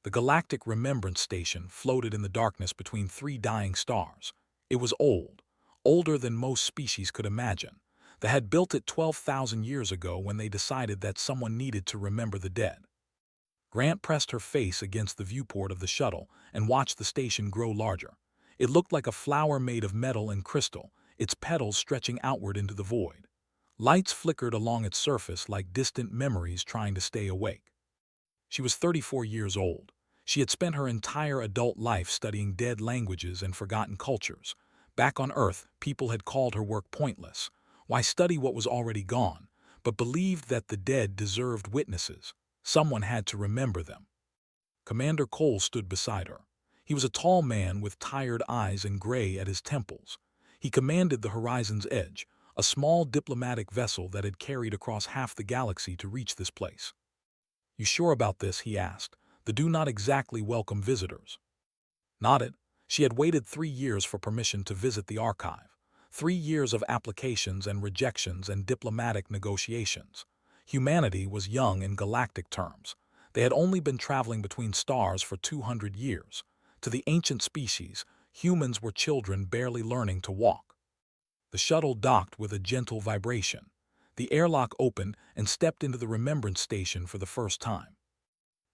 The Galactic Remembrance Station floated in the darkness between three dying stars. It was old, older than most species could imagine. They had built it 12,000 years ago when they decided that someone needed to remember the dead. Grant pressed her face against the viewport of the shuttle and watched the station grow larger. It looked like a flower made of metal and crystal, its petals stretching outward into the void. Lights flickered along its surface like distant memories trying to stay awake. She was 34 years old. She had spent her entire adult life studying dead languages and forgotten cultures. Back on Earth, people had called her work pointless. Why study what was already gone? But believed that the dead deserved witnesses. Someone had to remember them. Commander Cole stood beside her. He was a tall man with tired eyes and gray at his temples. He commanded the Horizon's Edge, a small diplomatic vessel that had carried across half the galaxy to reach this place. "You sure about this?" he asked. "The do not exactly welcome visitors." Nodded. She had waited 3 years for permission to visit the archive. 3 years of applications and rejections and diplomatic negotiations. Humanity was young in galactic terms. They had only been traveling between stars for 200 years. To the ancient species, humans were children barely learning to walk. The shuttle docked with a gentle vibration. The airlock opened and stepped into the Remembrance Station for the first time.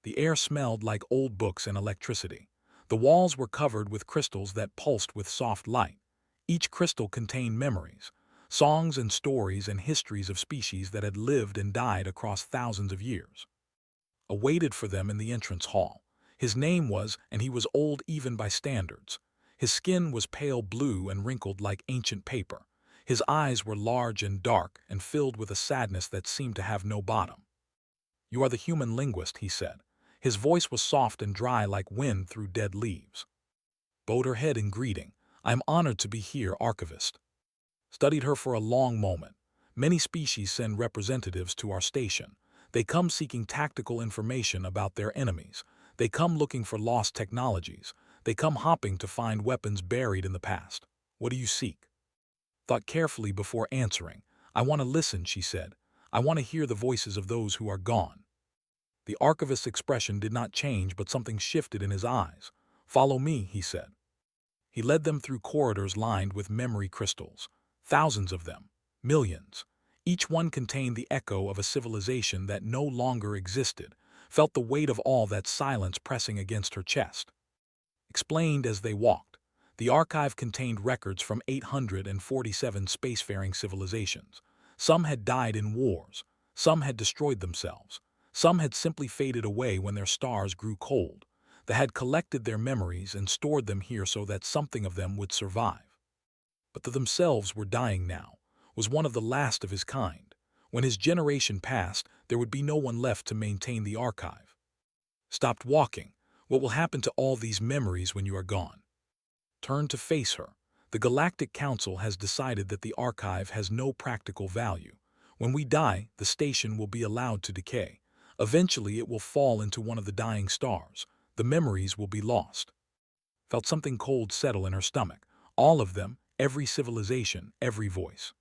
The air smelled like old books and electricity. The walls were covered with crystals that pulsed with soft light. Each crystal contained memories, songs and stories and histories of species that had lived and died across thousands of years. Awaited for them in the entrance hall. His name was, and he was old even by standards. His skin was pale blue and wrinkled like ancient paper. His eyes were large and dark and filled with a sadness that seemed to have no bottom. "You are the human linguist," he said. His voice was soft and dry like wind through dead leaves. Bowed her head in greeting. "I am honored to be here, Archivist." Studied her for a long moment. "Many species send representatives to our station. They come seeking tactical information about their enemies. They come looking for lost technologies. They come hopping to find weapons buried in the past. What do you seek?" Thought carefully before answering. "I want to listen," she said. "I want to hear the voices of those who are gone." The archivist's expression did not change, but something shifted in his eyes. "Follow me," he said. He led them through corridors lined with memory crystals. Thousands of them. Millions. Each one contained the echo of a civilization that no longer existed, felt the weight of all that silence pressing against her chest. Explained as they walked. The archive contained records from 847 spacefaring civilizations. Some had died in wars. Some had destroyed themselves. Some had simply faded away when their stars grew cold. They had collected their memories and stored them here so that something of them would survive. But they themselves were dying now, was one of the last of his kind. When his generation passed, there would be no one left to maintain the archive. Stopped walking. What will happen to all these memories when you are gone? Turned to face her. The Galactic Council has decided that the archive has no practical value. When we die, the station will be allowed to decay. Eventually, it will fall into one of the dying stars. The memories will be lost. Felt something cold settle in her stomach. All of them, every civilization, every voice.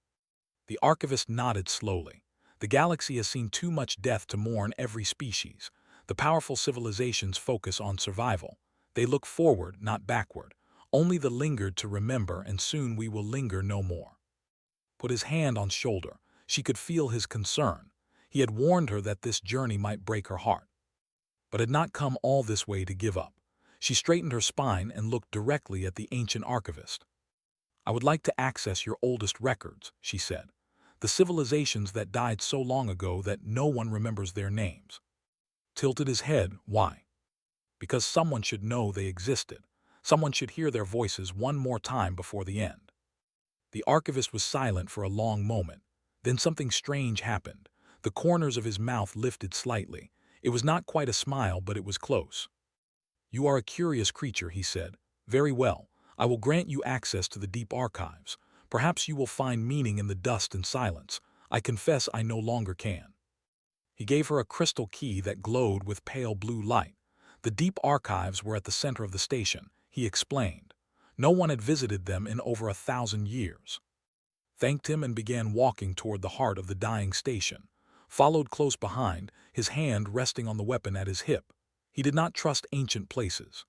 The archivist nodded slowly. The galaxy has seen too much death to mourn every species. The powerful civilizations focus on survival. They look forward, not backward. Only the lingered to remember, and soon we will linger no more. Put his hand on shoulder. She could feel his concern. He had warned her that this journey might break her heart, but had not come all this way to give up. She straightened her spine and looked directly at the ancient archivist. "I would like to access your oldest records," she said. "The civilizations that died so long ago that no one remembers their names." Tilted his head. "Why?" "Because someone should know they existed. Someone should hear their voices one more time before the end." The archivist was silent for a long moment. Then something strange happened. The corners of his mouth lifted slightly. It was not quite a smile, but it was close. "You are a curious creature," he said. "Very well. I will grant you access to the deep archives. Perhaps you will find meaning in the dust and silence. I confess I no longer can." He gave her a crystal key that glowed with pale blue light. The deep archives were at the center of the station, he explained. No one had visited them in over 1,000 years. Thanked him and began walking toward the heart of the dying station. Followed close behind, his hand resting on the weapon at his hip. He did not trust ancient places.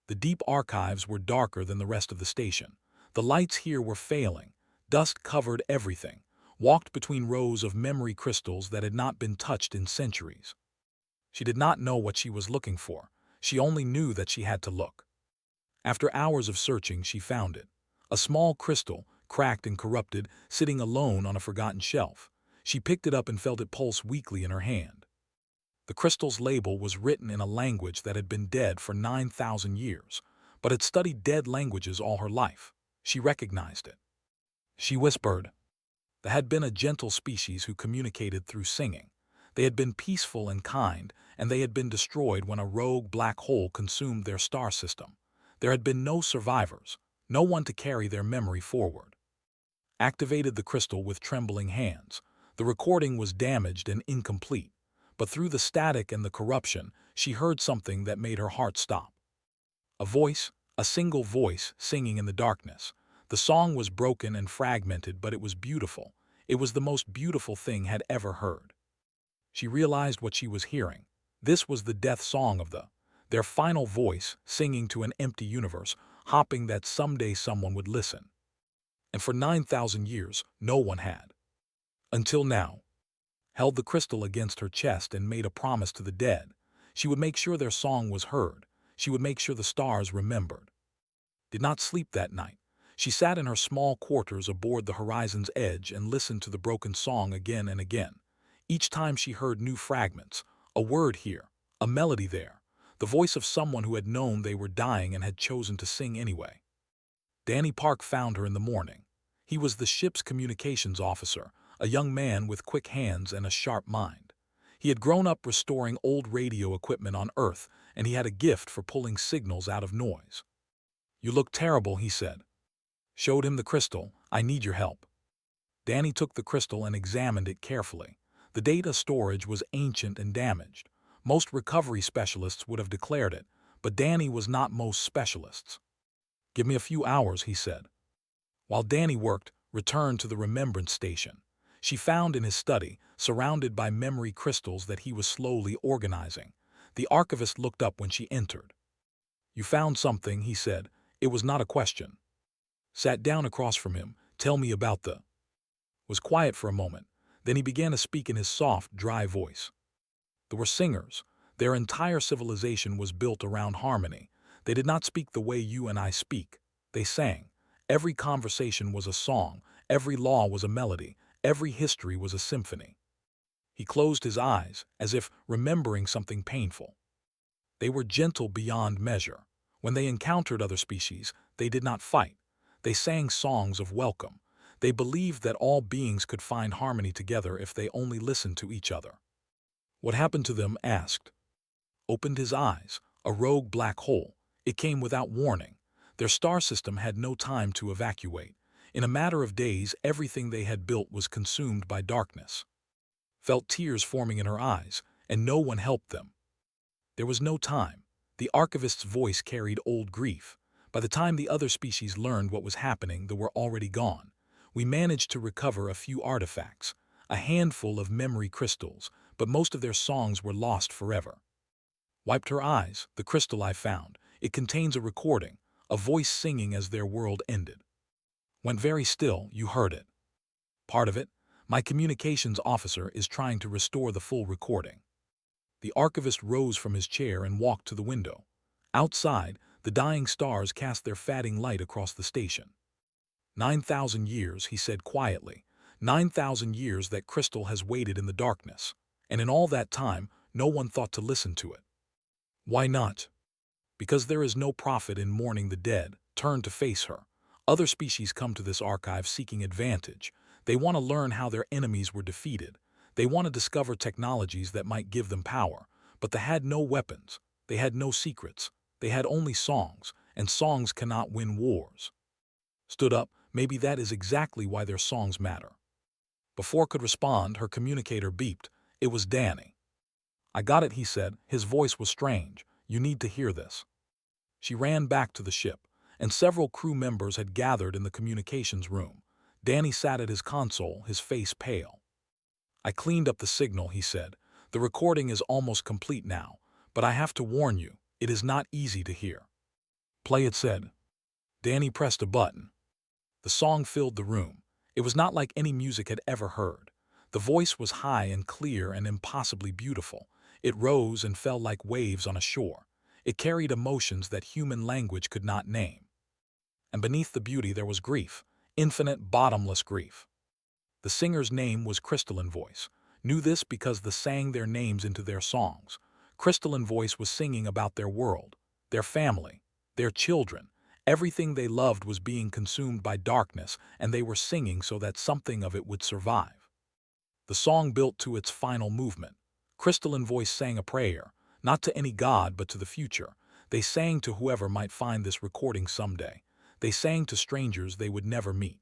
The deep archives were darker than the rest of the station. The lights here were failing. Dust covered everything, walked between rows of memory crystals that had not been touched in centuries. She did not know what she was looking for. She only knew that she had to look. After hours of searching, she found it. A small crystal, cracked and corrupted, sitting alone on a forgotten shelf. She picked it up and felt it pulse weakly in her hand. The crystal's label was written in a language that had been dead for 9,000 years, but had studied dead languages all her life. She recognized it. She whispered. There had been a gentle species who communicated through singing. They had been peaceful and kind, and they had been destroyed when a rogue black hole consumed their star system. There had been no survivors, no one to carry their memory forward. Activated the crystal with trembling hands. The recording was damaged and incomplete, but through the static and the corruption, she heard something that made her heart stop. A voice, a single voice, singing in the darkness. The song was broken and fragmented, but it was beautiful. It was the most beautiful thing had ever heard. She realized what she was hearing. This was the death song of their final voice, singing to an empty universe, hoping that someday someone would listen. And for 9,000 years, no one had. Until now. Held the crystal against her chest and made a promise to the dead. She would make sure their song was heard. She would make sure the stars remembered. Did not sleep that night. She sat in her small quarters aboard the horizon's edge and listened to the broken song again and again. Each time she heard new fragments, a word here, a melody there, the voice of someone who had known they were dying and had chosen to sing anyway. Danny Park found her in the morning. He was the ship's communications officer, a young man with quick hands and a sharp mind. He had grown up restoring old radio equipment on Earth, and he had a gift for pulling signals out of noise. "You look terrible," he said. Showed him the crystal. "I need your help." Danny took the crystal and examined it carefully. The data storage was ancient and damaged. Most recovery specialists would have declared it, but Danny was not most specialists. "Give me a few hours," he said. While Danny worked, returned to the remembrance station. She found in his study, surrounded by memory crystals that he was slowly organizing. The archivist looked up when she entered. "You found something," he said. It was not a question. Sat down across from him. "Tell me about the—" Was quiet for a moment. Then he began to speak in his soft, dry voice. There were singers. Their entire civilization was built around harmony. They did not speak the way you and I speak. They sang. Every conversation was a song. Every law was a melody. Every history was a symphony. He closed his eyes, as if remembering something painful. They were gentle beyond measure. When they encountered other species, they did not fight. They sang songs of welcome. They believed that all beings could find harmony together if they only listened to each other. What happened to them? Asked. Opened his eyes. A rogue black hole. It came without warning. Their star system had no time to evacuate. In a matter of days, everything they had built was consumed by darkness. Felt tears forming in her eyes, and no one helped them. There was no time. The archivist's voice carried old grief. By the time the other species learned what was happening, they were already gone. We managed to recover a few artifacts, a handful of memory crystals, but most of their songs were lost forever. Wiped her eyes. The crystal I found. It contains a recording, a voice singing as their world ended. Went very still. You heard it. Part of it. My communications officer is trying to restore the full recording. The archivist rose from his chair and walked to the window. Outside, the dying stars cast their fading light across the station. 9,000 years, he said quietly. 9,000 years that crystal has waited in the darkness. And in all that time, no one thought to listen to it. Why not? Because there is no profit in mourning the dead. Turn to face her. Other species come to this archive seeking advantage. They want to learn how their enemies were defeated. They want to discover technologies that might give them power. But they had no weapons. They had no secrets. They had only songs, and songs cannot win wars. Stood up. Maybe that is exactly why their songs matter. Before could respond, her communicator beeped. It was Danny. I got it, he said. His voice was strange. You need to hear this. She ran back to the ship, and several crew members had gathered in the communications room. Danny sat at his console, his face pale. I cleaned up the signal, he said. The recording is almost complete now, But I have to warn you, it is not easy to hear. Play, it said. Danny pressed a button. The song filled the room. It was not like any music had ever heard. The voice was high and clear and impossibly beautiful. It rose and fell like waves on a shore. It carried emotions that human language could not name. And beneath the beauty there was grief, infinite, bottomless grief. The singer's name was Crystalline Voice. Knew this because they sang their names into their songs. Crystalline Voice was singing about their world, their family, their children. Everything they loved was being consumed by darkness, and they were singing so that something of it would survive. The song built to its final movement. Crystalline Voice sang a prayer, not to any god but to the future. They sang to whoever might find this recording someday. They sang to strangers they would never meet.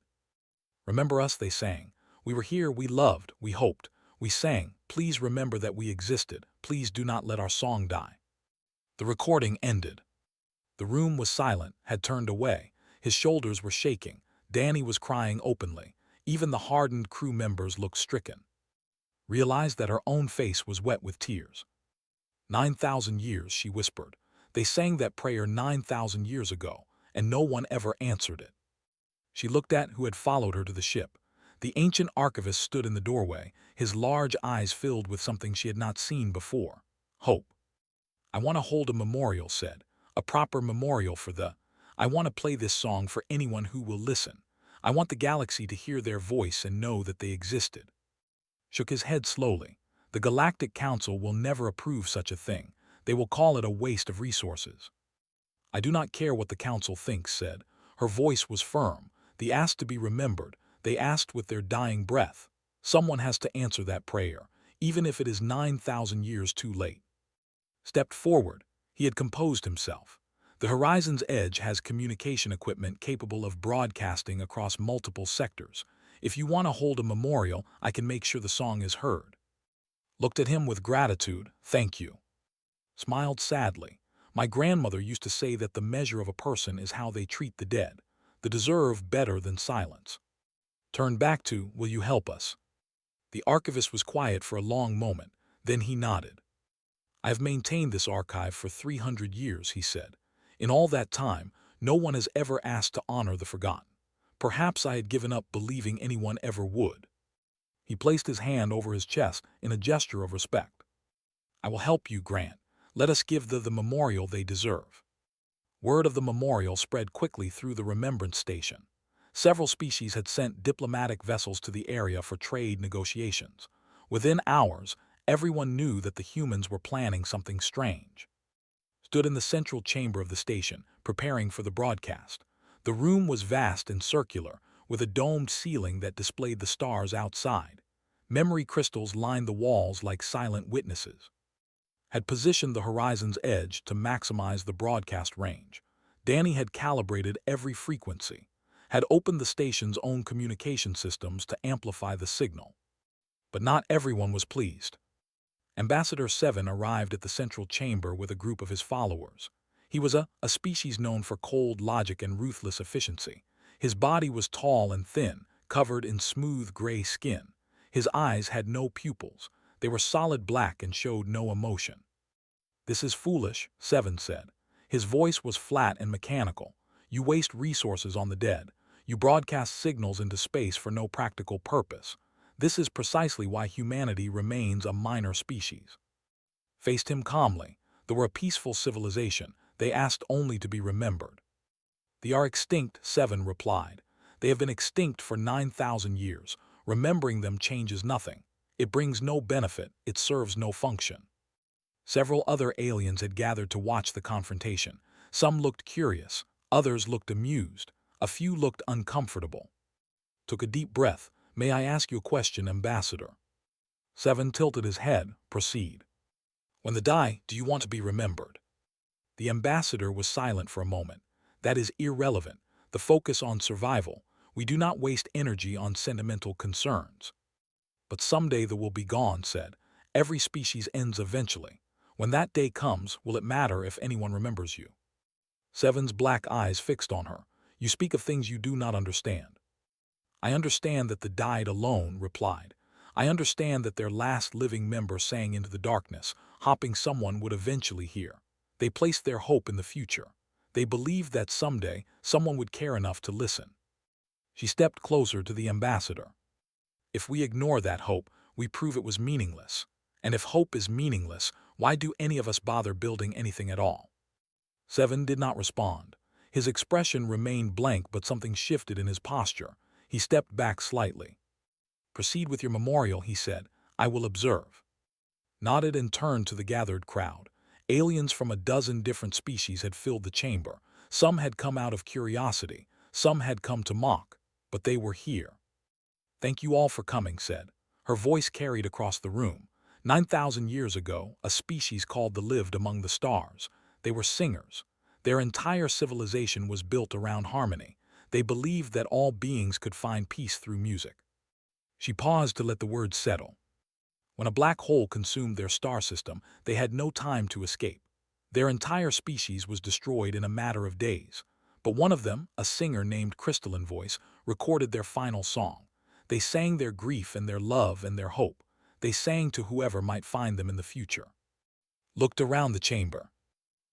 Remember us, they sang. We were here, we loved, we hoped. We sang, please remember that we existed. Please do not let our song die. The recording ended. The room was silent, had turned away. His shoulders were shaking. Danny was crying openly. Even the hardened crew members looked stricken. Realized that her own face was wet with tears. 9,000 years, she whispered. They sang that prayer 9,000 years ago, and no one ever answered it. She looked at who had followed her to the ship. The ancient archivist stood in the doorway, his large eyes filled with something she had not seen before. Hope. I want to hold a memorial, said. A proper memorial for the... I want to play this song for anyone who will listen. I want the galaxy to hear their voice and know that they existed. Shook his head slowly. The Galactic Council will never approve such a thing. They will call it a waste of resources. I do not care what the Council thinks, said. Her voice was firm. They asked to be remembered. They asked with their dying breath. Someone has to answer that prayer, even if it is 9,000 years too late. Stepped forward. He had composed himself. The Horizon's Edge has communication equipment capable of broadcasting across multiple sectors. If you want to hold a memorial, I can make sure the song is heard. Looked at him with gratitude. Thank you. Smiled sadly. My grandmother used to say that the measure of a person is how they treat the dead. They deserve better than silence. Turned back to, will you help us? The archivist was quiet for a long moment. Then he nodded. I have maintained this archive for 300 years, he said. In all that time, no one has ever asked to honor the forgotten. Perhaps I had given up believing anyone ever would. He placed his hand over his chest in a gesture of respect. I will help you, Grant. Let us give the memorial they deserve. Word of the memorial spread quickly through the Remembrance Station. Several species had sent diplomatic vessels to the area for trade negotiations. Within hours, everyone knew that the humans were planning something strange. Stood in the central chamber of the station, preparing for the broadcast. The room was vast and circular, with a domed ceiling that displayed the stars outside. Memory crystals lined the walls like silent witnesses. Had positioned the Horizon's Edge to maximize the broadcast range. Danny had calibrated every frequency, had opened the station's own communication systems to amplify the signal. But not everyone was pleased. Ambassador 7 arrived at the central chamber with a group of his followers. He was a species known for cold logic and ruthless efficiency. His body was tall and thin, covered in smooth gray skin. His eyes had no pupils. They were solid black and showed no emotion. This is foolish, 7 said. His voice was flat and mechanical. You waste resources on the dead. You broadcast signals into space for no practical purpose. This is precisely why humanity remains a minor species. Faced him calmly. They were a peaceful civilization. They asked only to be remembered. They are extinct, 7 replied. They have been extinct for 9,000 years. Remembering them changes nothing. It brings no benefit. It serves no function. Several other aliens had gathered to watch the confrontation. Some looked curious. Others looked amused. A few looked uncomfortable. Took a deep breath. May I ask you a question, Ambassador? 7 tilted his head. Proceed. When they die, do you want to be remembered? The ambassador was silent for a moment. That is irrelevant. The focus on survival. We do not waste energy on sentimental concerns. But someday they will be gone, said. Every species ends eventually. When that day comes, will it matter if anyone remembers you? 7's black eyes fixed on her. You speak of things you do not understand. I understand that the died alone, replied. I understand that their last living member sang into the darkness, hoping someone would eventually hear. They placed their hope in the future. They believed that someday someone would care enough to listen. She stepped closer to the ambassador. If we ignore that hope, we prove it was meaningless. And if hope is meaningless, why do any of us bother building anything at all? Seven did not respond. His expression remained blank, but something shifted in his posture. He stepped back slightly. "Proceed with your memorial," he said. "I will observe." Nodded and turned to the gathered crowd. Aliens from a dozen different species had filled the chamber. Some had come out of curiosity, some had come to mock, but they were here. "Thank you all for coming," said. Her voice carried across the room. 9,000 years ago, a species called the lived among the stars. They were singers. Their entire civilization was built around harmony. They believed that all beings could find peace through music. She paused to let the words settle. When a black hole consumed their star system, they had no time to escape. Their entire species was destroyed in a matter of days. But one of them, a singer named Crystalline Voice, recorded their final song. They sang their grief and their love and their hope. They sang to whoever might find them in the future. Looked around the chamber.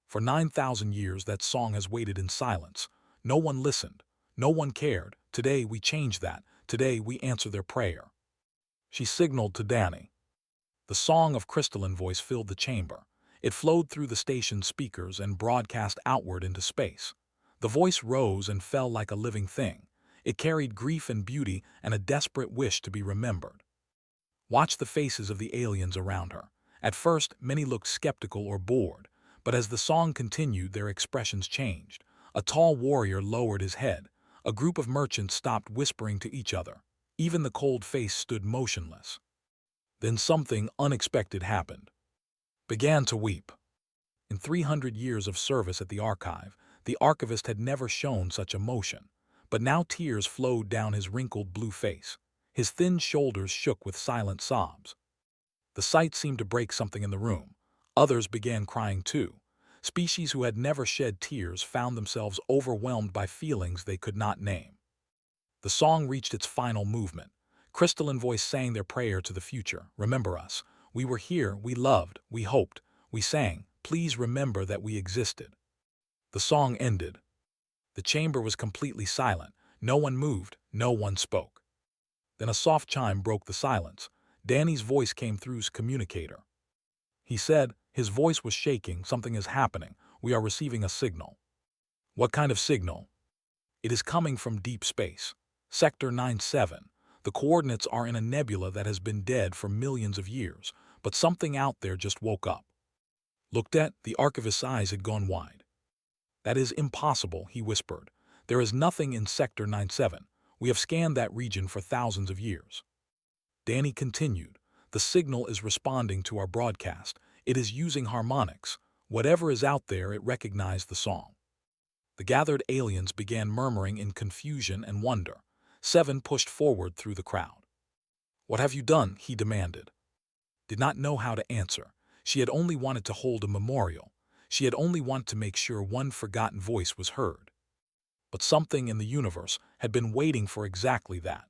For 9,000 years that song has waited in silence. No one listened. No one cared. Today we change that. Today we answer their prayer. She signaled to Danny. The song of Crystalline Voice filled the chamber. It flowed through the station's speakers and broadcast outward into space. The voice rose and fell like a living thing. It carried grief and beauty and a desperate wish to be remembered. Watch the faces of the aliens around her. At first, many looked skeptical or bored, but as the song continued, their expressions changed. A tall warrior lowered his head. A group of merchants stopped whispering to each other. Even the cold face stood motionless. Then something unexpected happened. Began to weep. In 300 years of service at the archive, the archivist had never shown such emotion, but now tears flowed down his wrinkled blue face. His thin shoulders shook with silent sobs. The sight seemed to break something in the room. Others began crying too. Species who had never shed tears found themselves overwhelmed by feelings they could not name. The song reached its final movement. Crystalline Voice sang their prayer to the future. "Remember us. We were here, we loved, we hoped, we sang. Please remember that we existed." The song ended. The chamber was completely silent. No one moved, no one spoke. Then a soft chime broke the silence. Danny's voice came through his communicator. He said, his voice was shaking, "Something is happening. We are receiving a signal." "What kind of signal?" "It is coming from deep space. Sector 97. The coordinates are in a nebula that has been dead for millions of years, but something out there just woke up." Looked at, the archivist's eyes had gone wide. "That is impossible," he whispered. "There is nothing in Sector 97. We have scanned that region for thousands of years." Danny continued, "The signal is responding to our broadcast. It is using harmonics. Whatever is out there, it recognized the song." The gathered aliens began murmuring in confusion and wonder. Seven pushed forward through the crowd. "What have you done?" he demanded. Did not know how to answer. She had only wanted to hold a memorial. She had only wanted to make sure one forgotten voice was heard. But something in the universe had been waiting for exactly that.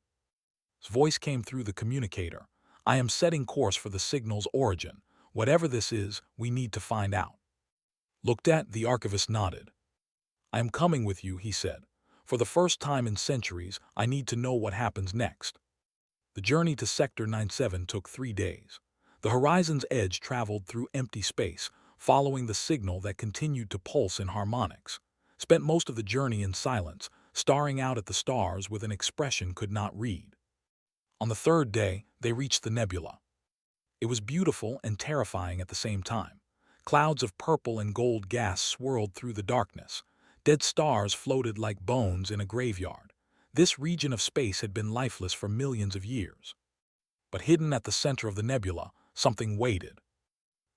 His voice came through the communicator. "I am setting course for the signal's origin. Whatever this is, we need to find out." Looked at, the archivist nodded. "I am coming with you," he said. "For the first time in centuries, I need to know what happens next." The journey to Sector 97 took 3 days. The horizon's edge traveled through empty space, following the signal that continued to pulse in harmonics. Spent most of the journey in silence, staring out at the stars with an expression could not read. On the 3rd day, they reached the nebula. It was beautiful and terrifying at the same time. Clouds of purple and gold gas swirled through the darkness. Dead stars floated like bones in a graveyard. This region of space had been lifeless for millions of years. But hidden at the center of the nebula, something waited.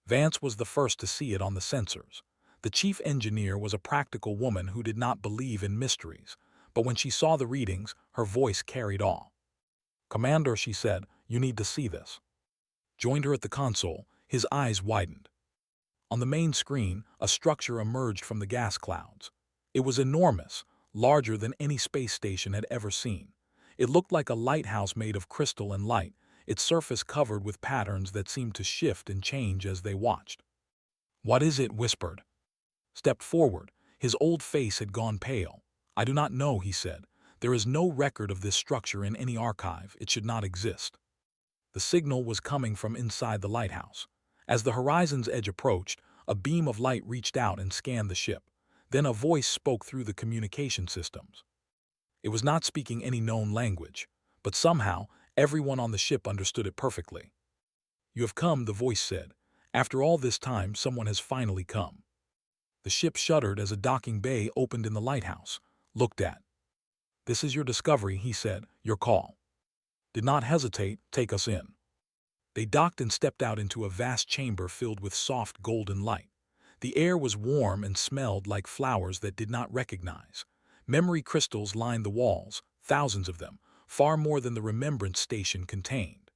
Vance was the first to see it on the sensors. The chief engineer was a practical woman who did not believe in mysteries, but when she saw the readings, her voice carried awe. "Commander," she said, "you need to see this." Joined her at the console, his eyes widened. On the main screen, a structure emerged from the gas clouds. It was enormous, larger than any space station had ever seen. It looked like a lighthouse made of crystal and light. its surface covered with patterns that seemed to shift and change as they watched. "What is it?" whispered. Stepped forward. His old face had gone pale. "I do not know," he said. "There is no record of this structure in any archive. It should not exist." The signal was coming from inside the lighthouse. As the horizon's edge approached, a beam of light reached out and scanned the ship. Then a voice spoke through the communication systems. It was not speaking any known language, but somehow everyone on the ship understood it perfectly. "You have come," the voice said. "After all this time, someone has finally come." The ship shuddered as a docking bay opened in the lighthouse. Looked at. "This is your discovery," he said. "Your call. Did not hesitate. Take us in." They docked and stepped out into a vast chamber filled with soft golden light. The air was warm and smelled like flowers that did not recognize. Memory crystals lined the walls, thousands of them, far more than the remembrance station contained.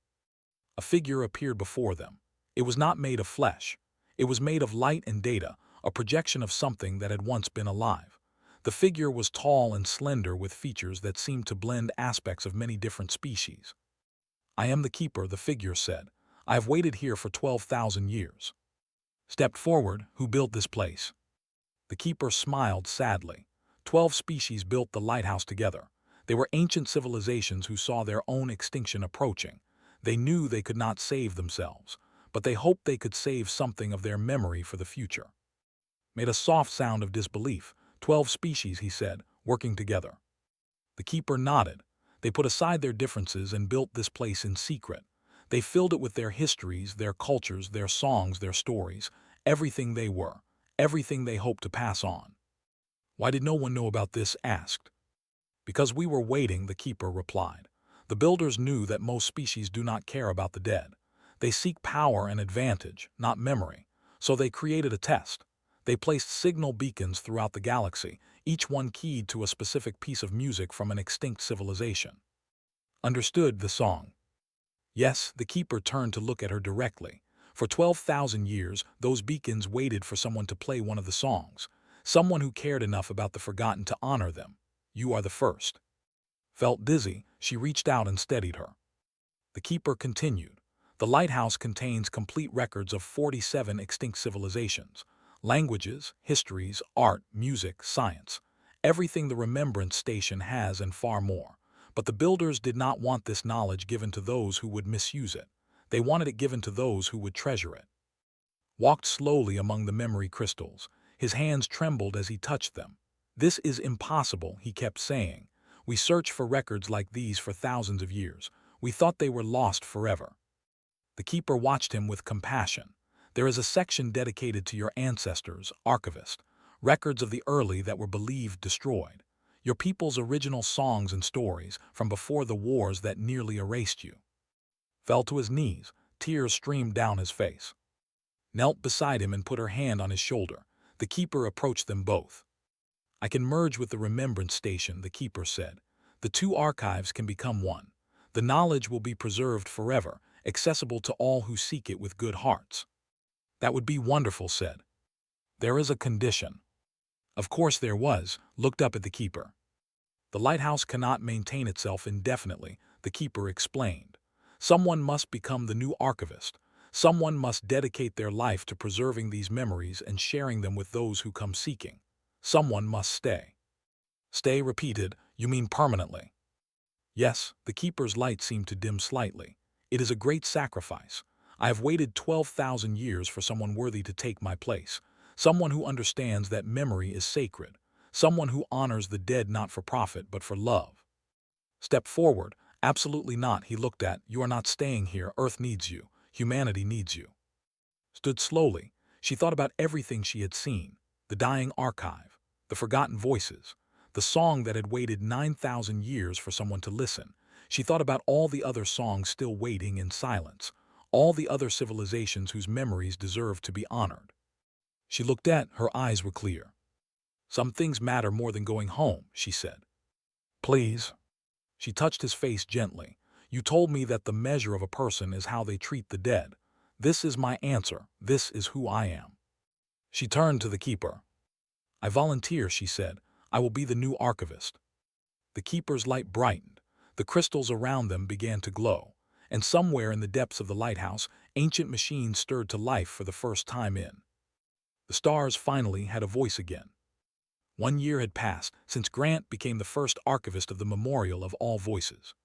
A figure appeared before them. It was not made of flesh. It was made of light and data, a projection of something that had once been alive. The figure was tall and slender with features that seemed to blend aspects of many different species. "I am the keeper," the figure said. "I have waited here for 12,000 years." Stepped forward. "Who built this place?" The keeper smiled sadly. 12 species built the lighthouse together. They were ancient civilizations who saw their own extinction approaching. They knew they could not save themselves, but they hoped they could save something of their memory for the future. Made a soft sound of disbelief. 12 species, he said, working together. The keeper nodded. They put aside their differences and built this place in secret. They filled it with their histories, their cultures, their songs, their stories, everything they were, everything they hoped to pass on. "Why did no one know about this?" asked. "Because we were waiting," the keeper replied. "The builders knew that most species do not care about the dead. They seek power and advantage, not memory. So they created a test. They placed signal beacons throughout the galaxy, each one keyed to a specific piece of music from an extinct civilization." "Understood the song?" "Yes." The keeper turned to look at her directly. "For 12,000 years, those beacons waited for someone to play one of the songs. Someone who cared enough about the forgotten to honor them. You are the first." Felt dizzy, she reached out and steadied her. The keeper continued. "The lighthouse contains complete records of 47 extinct civilizations. Languages, histories, art, music, science. Everything the remembrance station has and far more. But the builders did not want this knowledge given to those who would misuse it. They wanted it given to those who would treasure it." Walked slowly among the memory crystals. His hands trembled as he touched them. "This is impossible," he kept saying. "We searched for records like these for thousands of years. We thought they were lost forever." The keeper watched him with compassion. "There is a section dedicated to your ancestors, archivist, records of the early that were believed destroyed. Your people's original songs and stories from before the wars that nearly erased you." Fell to his knees. Tears streamed down his face. Knelt beside him and put her hand on his shoulder. The keeper approached them both. "I can merge with the remembrance station," the keeper said. "The two archives can become one. The knowledge will be preserved forever, accessible to all who seek it with good hearts." "That would be wonderful," said. "There is a condition." Of course there was. Looked up at the keeper. "The lighthouse cannot maintain itself indefinitely," the keeper explained. "Someone must become the new archivist. Someone must dedicate their life to preserving these memories and sharing them with those who come seeking. Someone must stay." "Stay," repeated. "You mean permanently?" "Yes." The keeper's light seemed to dim slightly. "It is a great sacrifice. I have waited 12,000 years for someone worthy to take my place. Someone who understands that memory is sacred. Someone who honors the dead not for profit but for love." Step forward. "Absolutely not." He looked at. "You are not staying here. Earth needs you. Humanity needs you." Stood slowly. She thought about everything she had seen. The dying archive. The forgotten voices. The song that had waited 9,000 years for someone to listen. She thought about all the other songs still waiting in silence. All the other civilizations whose memories deserved to be honored. She looked at. Her eyes were clear. "Some things matter more than going home," she said. "Please." She touched his face gently. "You told me that the measure of a person is how they treat the dead. This is my answer. This is who I am." She turned to the keeper. "I volunteer," she said. "I will be the new archivist." The keeper's light brightened. The crystals around them began to glow. and somewhere in the depths of the lighthouse, ancient machines stirred to life for the first time in. The stars finally had a voice again. 1 year had passed since Grant became the first archivist of the Memorial of All Voices.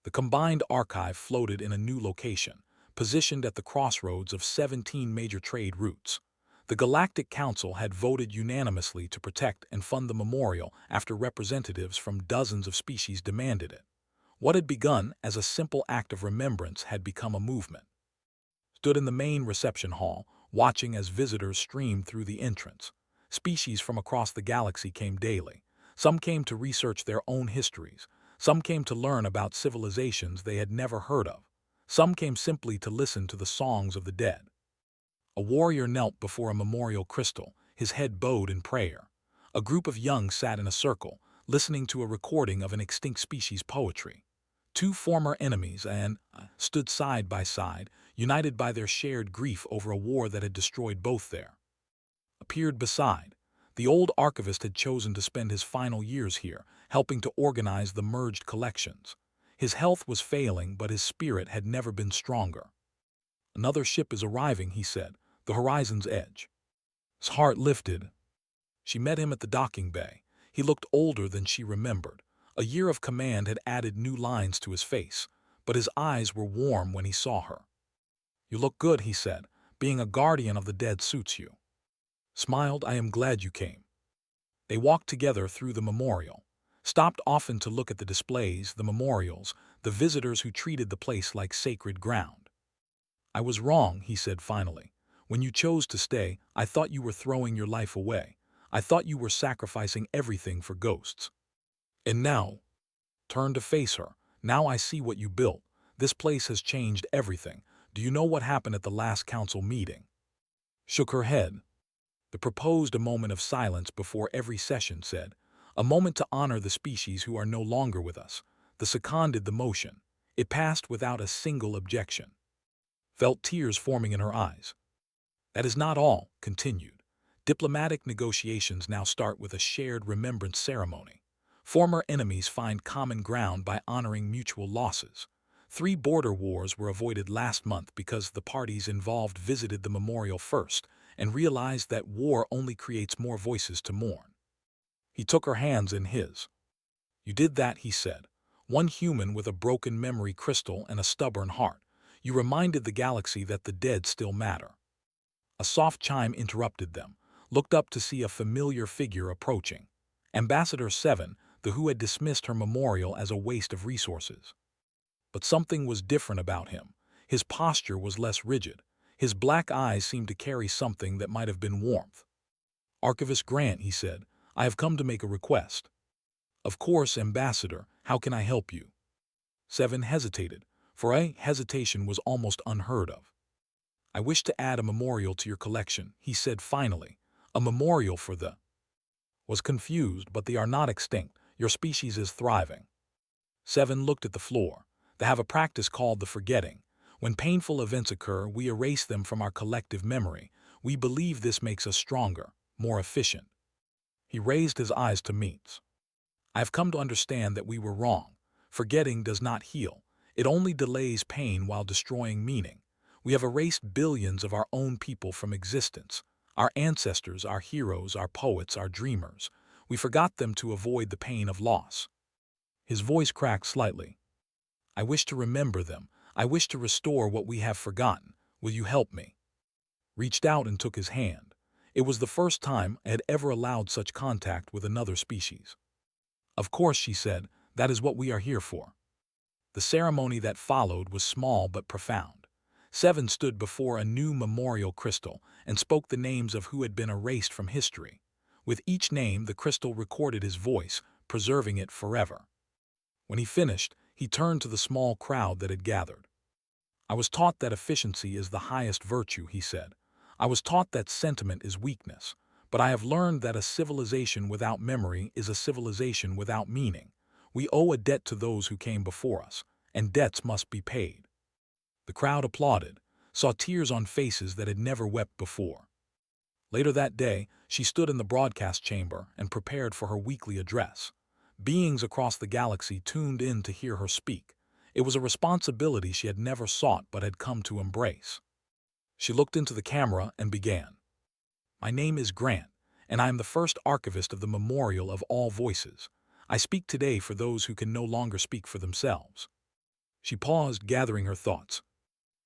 The combined archive floated in a new location, positioned at the crossroads of 17 major trade routes. The Galactic Council had voted unanimously to protect and fund the memorial after representatives from dozens of species demanded it. What had begun as a simple act of remembrance had become a movement. Stood in the main reception hall, watching as visitors streamed through the entrance. Species from across the galaxy came daily. Some came to research their own histories. Some came to learn about civilizations they had never heard of. Some came simply to listen to the songs of the dead. A warrior knelt before a memorial crystal, his head bowed in prayer. A group of young sat in a circle, listening to a recording of an extinct species' poetry. Two former enemies stood side by side, united by their shared grief over a war that had destroyed both there. Appeared beside. The old archivist had chosen to spend his final years here, helping to organize the merged collections. His health was failing, but his spirit had never been stronger. "Another ship is arriving," he said, "the horizon's edge." His heart lifted. She met him at the docking bay. He looked older than she remembered. A year of command had added new lines to his face, but his eyes were warm when he saw her. "You look good," he said. "Being a guardian of the dead suits you." Smiled, "I am glad you came." They walked together through the memorial, stopped often to look at the displays, the memorials, the visitors who treated the place like sacred ground. "I was wrong," he said finally. "When you chose to stay, I thought you were throwing your life away. I thought you were sacrificing everything for ghosts. And now," turned to face her, "now I see what you built. This place has changed everything. Do you know what happened at the last council meeting?" Shook her head. "They proposed a moment of silence before every session," said. "A moment to honor the species who are no longer with us." The seconded the motion. It passed without a single objection. Felt tears forming in her eyes. "That is not all," continued. "Diplomatic negotiations now start with a shared remembrance ceremony. Former enemies find common ground by honoring mutual losses. 3 border wars were avoided last month because the parties involved visited the memorial first and realized that war only creates more voices to mourn." He took her hands in his. "You did that," he said. "One human with a broken memory crystal and a stubborn heart. You reminded the galaxy that the dead still matter." A soft chime interrupted them. Looked up to see a familiar figure approaching. Ambassador 7, the who had dismissed her memorial as a waste of resources. But something was different about him. His posture was less rigid. His black eyes seemed to carry something that might have been warmth. "Archivist Grant," he said, "I have come to make a request." "Of course, Ambassador. How can I help you?" 7 hesitated, for a hesitation was almost unheard of. "I wish to add a memorial to your collection," he said finally. "A memorial for the—" Was confused, "but they are not extinct. Your species is thriving." 7 looked at the floor. "They have a practice called the forgetting. When painful events occur, we erase them from our collective memory. We believe this makes us stronger, more efficient." He raised his eyes to meet. "I have come to understand that we were wrong. Forgetting does not heal. It only delays pain while destroying meaning. We have erased billions of our own people from existence. Our ancestors, our heroes, our poets, our dreamers. We forgot them to avoid the pain of loss." His voice cracked slightly. "I wish to remember them. I wish to restore what we have forgotten. Will you help me?" Reached out and took his hand. It was the first time I had ever allowed such contact with another species. "Of course," she said, "that is what we are here for." The ceremony that followed was small but profound. 7 stood before a new memorial crystal and spoke the names of who had been erased from history. With each name, the crystal recorded his voice, preserving it forever. When he finished, he turned to the small crowd that had gathered. "I was taught that efficiency is the highest virtue," he said. "I was taught that sentiment is weakness. But I have learned that a civilization without memory is a civilization without meaning. We owe a debt to those who came before us, and debts must be paid." The crowd applauded, saw tears on faces that had never wept before. Later that day, she stood in the broadcast chamber and prepared for her weekly address. Beings across the galaxy tuned in to hear her speak. It was a responsibility she had never sought but had come to embrace. She looked into the camera and began. My name is Grant, and I am the first archivist of the Memorial of All Voices. I speak today for those who can no longer speak for themselves. She paused, gathering her thoughts.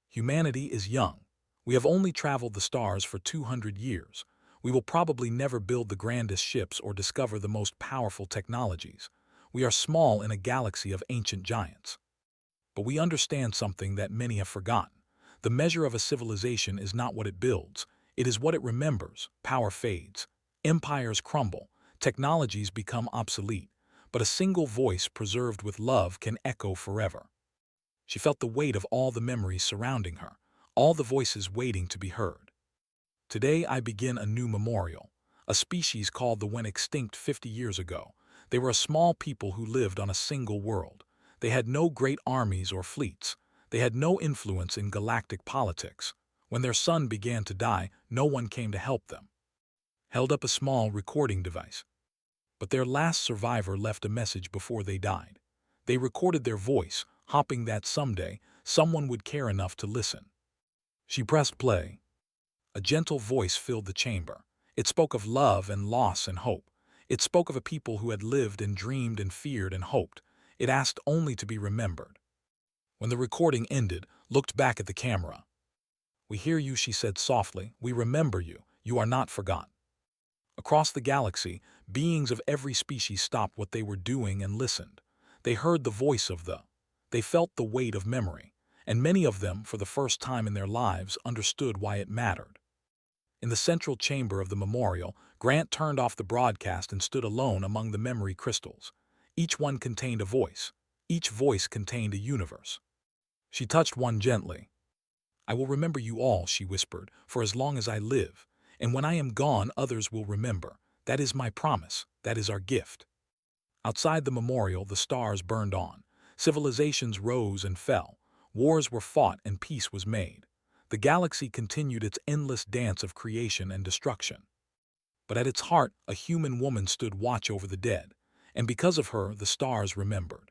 Humanity is young. We have only traveled the stars for 200 years. We will probably never build the grandest ships or discover the most powerful technologies. We are small in a galaxy of ancient giants. But we understand something that many have forgotten. The measure of a civilization is not what it builds, it is what it remembers. Power fades, empires crumble, technologies become obsolete, but a single voice preserved with love can echo forever. She felt the weight of all the memories surrounding her, all the voices waiting to be heard. Today I begin a new memorial, a species called the When Extinct 50 years ago. They were a small people who lived on a single world. They had no great armies or fleets. They had no influence in galactic politics. When their sun began to die, no one came to help them. Held up a small recording device. But their last survivor left a message before they died. They recorded their voice, hoping that someday someone would care enough to listen. She pressed play. A gentle voice filled the chamber. It spoke of love and loss and hope. It spoke of a people who had lived and dreamed and feared and hoped. It asked only to be remembered. When the recording ended, looked back at the camera. We hear you, she said softly. We remember you. You are not forgotten. Across the galaxy, beings of every species stopped what they were doing and listened. They heard the voice of the. They felt the weight of memory, and many of them, for the first time in their lives, understood why it mattered. In the central chamber of the memorial, Grant turned off the broadcast and stood alone among the memory crystals. Each one contained a voice. Each voice contained a universe. She touched one gently. I will remember you all, she whispered, for as long as I live. And when I am gone, others will remember. That is my promise. That is our gift. Outside the memorial, the stars burned on. Civilizations rose and fell. Wars were fought and peace was made. The galaxy continued its endless dance of creation and destruction. But at its heart, a human woman stood watch over the dead. And because of her, the stars remembered.